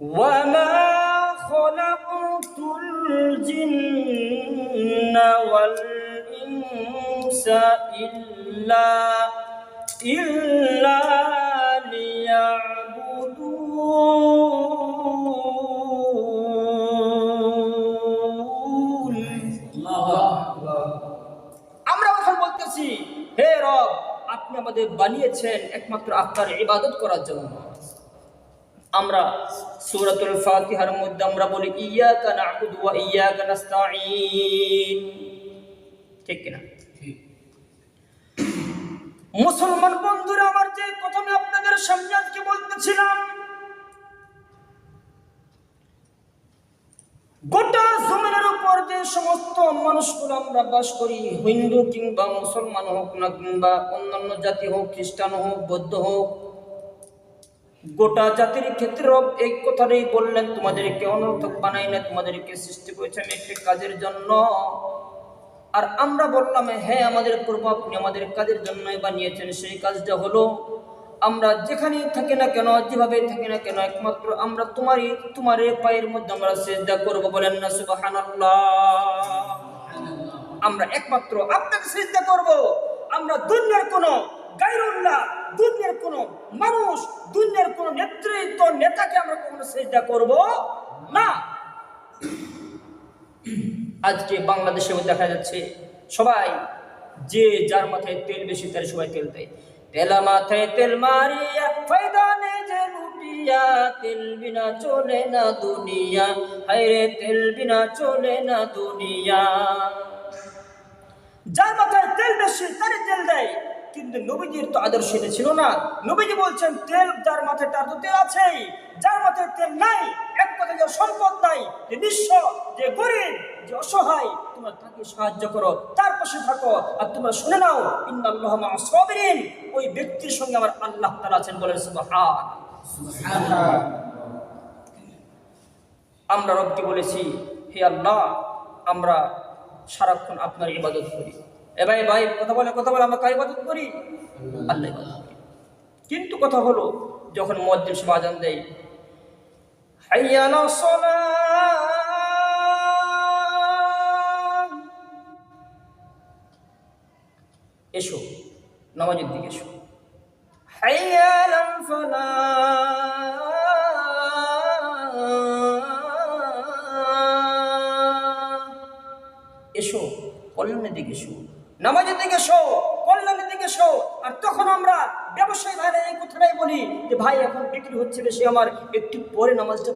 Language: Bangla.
وما خلقت الجن والإنس إلا ليعبدون আমরা এখন বলতেছি, হে রব, আপনি আমাদের বানিয়েছেন একমাত্র আপনার ইবাদত করার জন্য। আমরা সূরাতুল ফাতিহার মধ্যে আমরা বলি ইয়্যাকা না'বুদু ওয়া ইয়্যাকা নাস্তাঈন, ঠিক কিনা? মুসলমান বন্ধুরা আমার, যে কথা আমি আপনাদের সামনে আজকে বলতেছিলাম, গোটা জমিনের উপর যে সমস্ত মানুষগুলো আমরা বাস করি, হিন্দু কিংবা মুসলমান হোক না, কিংবা অন্যান্য জাতি হোক, খ্রিস্টান হোক, বৌদ্ধ হোক, গোটা জাতির ক্ষেত্রে এই কথাটাই বললেন, তোমাদেরকে অনর্থক বানাই না, তোমাদেরকে সৃষ্টি করেছে আমি একটি কাজের জন্য। আর আমরা বললাম, হ্যাঁ আমাদের প্রভু, আপনি আমাদের কাজের জন্যই বানিয়েছেন। সেই কাজটা হলো, আমরা যেখানেই থাকি না কেন, যেভাবে থাকি না কেন, একমাত্র আমরা তোমার পায়ের মধ্যে আমরা সিজদা করব। বলেন না সুবহানাল্লাহ? আমরা একমাত্র আপনাকে সিজদা করব। আমরা দুনিয়ার কোনো গায়রুল্লাহ, দুনিয়ার কোনো মানুষ, দুনিয়ার কোনো নেতৃত্ব নেতাকে আমরা কখনো সিজদা করব না। আজকে বাংলাদেশে দেখা যাচ্ছে সবাই যে যার মাথায় তেল বেশি তার সবাই তেল দেয়। তেলা মাথায় তেল মারিয়া ফায়দা নেই যে লুটিয়া, তেল বিনা চলে না দুনিয়া, হায়রে তেল বিনা চলে না দুনিয়া। যার মাথায় তেল বেশি তারই তেল দেয়, কিন্তু নবীজির তো আদর্শ এটা ছিল না। নবীজি বলছেন, তেল যার মাথায় তার তো তেল আছেই, যার মাথায় তেল নাই, এক কথায় যে সম্পদ নাই, যে নিঃস্ব, যে গরিব, যে অসহায়, তোমরা তাকে সাহায্য করো, তার পাশে থাকো। আর তোমরা শুনে নাও, ইন্নাল্লাহা মা'আস সাবিরিন, ওই ব্যক্তির সঙ্গে আমার আল্লাহ তাআলা আছেন। বলেন সুবহানাল্লাহ। আমরা রবকে বলেছি, হে আল্লাহ, আমরা সারাক্ষণ আপনার ইবাদত করি। ভাই কথা বলে আমরা কার ইবাদত করি? আল্লাহ ইবাদত করি। কিন্তু কথা হলো, যখন মুয়াজ্জিন সাহেব আযান দেয়, হাইয়া আলাস সালাহ, এসো নামাজের দিকে এসো, হাইয়া আলাল ফালাহ, এসো কল্যাণের দিকে এসো, নামাজের দিকে এসো, কল্যাণের দিকে এসো। আর তখন আমরা ব্যবসায়ী ভাইরা এই কথাটাই বলি যে, ভাই এখন বিক্রি হচ্ছে বেশি, আমার একটু পরে নামাজটা